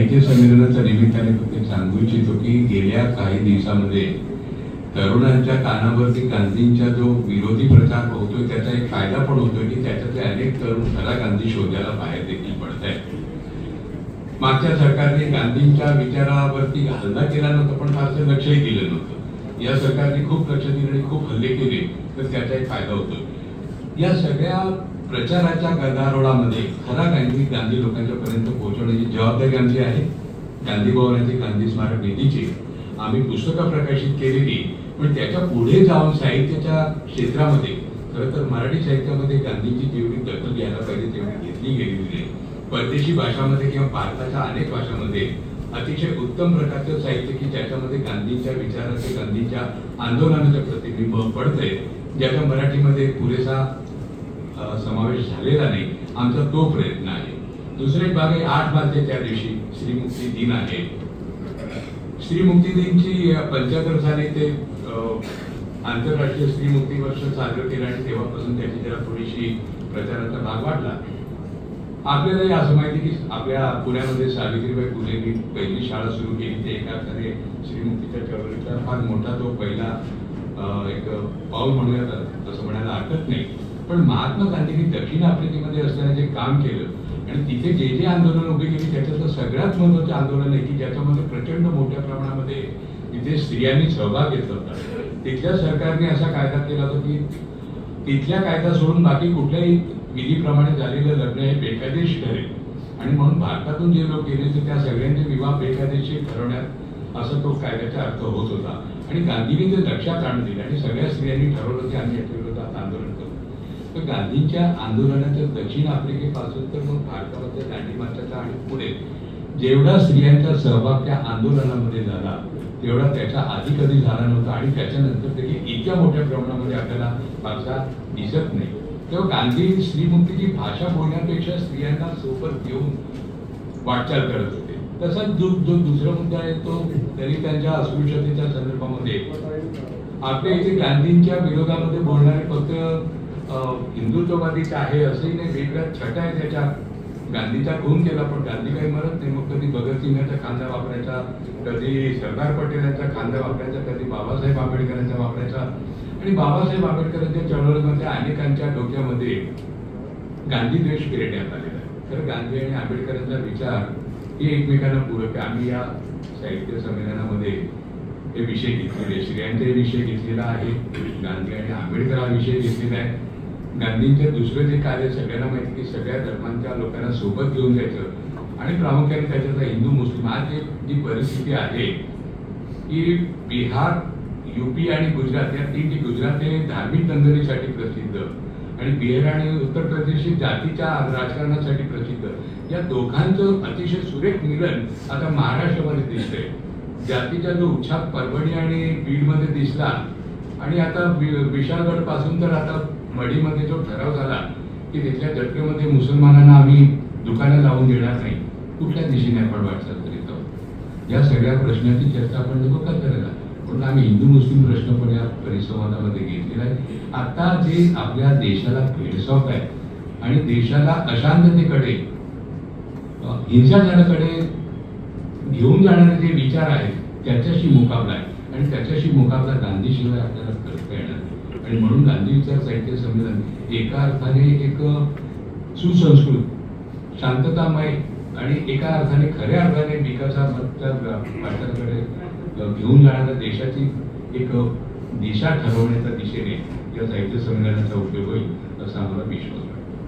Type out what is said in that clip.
साहित्य संमेलनाच्या निमित्ताने फक्त सांगू इच्छितो की गेल्या काही दिवसांमध्ये तरुणांच्या कानावरती गांधींचा जो विरोधी प्रचार होतोय त्याचा एक फायदा पण होतोय की त्याच्यातले अनेक तरुण खरा गांधी शोधायला बाहेर देखील पडत आहेत। मागच्या सरकारने गांधींच्या विचारावरती हल्ला केला नव्हता पण फारसं लक्षही दिलं नव्हतं। या सरकारने खूप लक्ष दिलं आणि खूप हल्ले केले तर त्याचा एक फायदा होतो। या सगळ्या प्रचाराच्या गदारोळामध्ये खरा गांधी लोकांच्या पर्यंत पोहोचवण्याची जबाबदारी आमची आहे। गांधी भवनाची गांधी स्मारक निधीची आम्ही पुस्तकं प्रकाशित केलेली, पण त्याच्या पुढे जाऊन साहित्याच्या क्षेत्रामध्ये खरं तर मराठी साहित्यामध्ये गांधींची जेवढी दखल घ्यायला पाहिजे तेवढी घेतली गेलेली नाही। परदेशी भाषांमध्ये किंवा भारताच्या अनेक भाषांमध्ये अतिशय उत्तम प्रकारचं साहित्य की ज्याच्यामध्ये गांधींच्या विचाराचे गांधींच्या आंदोलनाचे प्रतिबिंब पडते, ज्याचा मराठीमध्ये पुरेसा समावेश झालेला नाही। आमचा तो प्रयत्न आहे। दुसरी एक बाब आहे 8 मार्च त्या दिवशी श्रीमुक्ती दिन आहे। श्रीमुक्ती दिनची 75 साली ते आंतरराष्ट्रीय श्रीमुक्ती वर्ष साजरं केलं आणि तेव्हापासून त्याची जरा थोडीशी प्रचाराचा भाग वाढला। आपल्याला असं माहिती की आपल्या पुण्यामध्ये सावित्रीबाई फुलेंनी पहिली शाळा सुरू केली, ते एका अर्थाने श्रीमुक्तीच्या चळवळीचा फार मोठा तो पहिला एक पाऊल म्हणूया असं म्हणायला हरकत नाही। पण महात्मा गांधींनी दक्षिण आफ्रिकेमध्ये असताना जे काम केलं आणि तिथे जे जे आंदोलन उभे केली त्याच्यातलं सगळ्यात महत्त्वाचं आंदोलन आहे की ज्याच्यामध्ये प्रचंड मोठ्या प्रमाणामध्ये तिथे स्त्रियांनी सहभाग घेतला होता। तिथल्या सरकारने असा कायदा केला होता की तिथल्या कायदा सोडून बाकी कुठल्याही विधीप्रमाणे झालेलं लग्न हे बेकायदेशीर ठरेल आणि म्हणून भारतातून जे लोक गेले तर त्या सगळ्यांचे विवाह बेकायदेशीर ठरवण्यात असा तो कायद्याचा अर्थ होत होता। आणि गांधींनी ते लक्षात आणून दिले आणि सगळ्या स्त्रियांनी ठरवलं की आम्ही याच्या विरोधात आंदोलन करू। तर गांधींच्या आंदोलनाच्या दक्षिण आफ्रिकेपासून तर मग भारतामध्ये दांडी मार्चाचा आणि पुढे जेवढा स्त्रियांचा सहभाग त्या आंदोलनामध्ये झाला तेवढा त्याच्या आधी कधी झाला नव्हता आणि त्याच्यानंतर देखील इतक्या मोठ्या प्रमाणामध्ये आपल्याला फारसा दिसत नाही। तेव्हा गांधी श्रीमुक्तीची भाषा बोलण्यापेक्षा स्त्रियांना सोबत घेऊन वाटचाल करत होते। तसाच जो दुसरा मुद्दा आहे तो दलितांच्या अस्पृश्यतेच्या संदर्भामध्ये आपल्या इथे गांधींच्या विरोधामध्ये बोलणारे फक्त हिंदुत्ववादीच आहे असंही नाही, वेगळ्या छटा आहे त्याच्या। गांधीचा खून केला पण गांधी काही मरत नाही, मग कधी भगतसिंगाचा खांदा वापरायचा, कधी सरदार पटेलांचा खांदा वापरायचा, कधी बाबासाहेब आंबेडकरांचा वापरायचा। आणि बाबासाहेब आंबेडकरांच्या चळवळीमध्ये अनेकांच्या डोक्यामध्ये गांधी द्वेष पेरण्यात आलेला आहे। तर गांधी आणि आंबेडकरांचा विचार हे एकमेकांना पूरक आहे। आम्ही या साहित्य संमेलनामध्ये हे विषय घेतलेले, स्त्रियांचे विषय घेतलेला आहे, गांधी आणि आंबेडकर हा विषय घेतलेला आहे। गांधींचं दुसरं जे कार्य सगळ्यांना माहिती की सगळ्या धर्मांच्या लोकांना सोबत घेऊन जायचं आणि प्रामुख्याने त्याच्यातला हिंदू मुस्लिम आज जी परिस्थिती आहे की बिहार, यूपी आणि गुजरात या तीन, गुजरात हे धार्मिक दंगलीसाठी प्रसिद्ध आणि बिहार आणि उत्तर प्रदेश जातीच्या राजकारणासाठी प्रसिद्ध। या दोघांचं अतिशय सुरेख मिलन आता महाराष्ट्रामध्ये दिसतंय। जातीचा जो उच्छाद परभणी आणि बीडमध्ये दिसला आणि आता विशाळगड पासून तर आता मढीमध्ये जो ठराव झाला की तिथल्या जत्रेमध्ये मुसलमानांना आम्ही दुकानं लावून देणार नाही, कुठल्या दिशेने आपण वाटचाल करीत आहोत। या सगळ्या प्रश्नाची चर्चा आपण नको का करायला, म्हणून आम्ही हिंदू मुस्लिम प्रश्न पण या परिसंवादामध्ये घेतलेला आहे। आता जे आपल्या देशाला भेडसावत आहे आणि देशाला अशांततेकडे हिंसाचाराकडे घेऊन जाणारे जे विचार आहेत त्याच्याशी मुकाबला आहे आणि त्याच्याशी मुकाबला गांधीशिवाय आपल्याला करता येणार नाही। आणि म्हणून गांधी विचार साहित्य संमेलन एका अर्थाने एक सुसंस्कृत, शांततामय आणि एका अर्थाने खऱ्या अर्थाने विकासाच्या वाटचालीकडे घेऊन जाणाऱ्या देशाची एक दिशा ठरवण्याच्या दिशेने या साहित्य संमेलनाचा उपयोग होईल असा आम्हाला विश्वास वाटतो।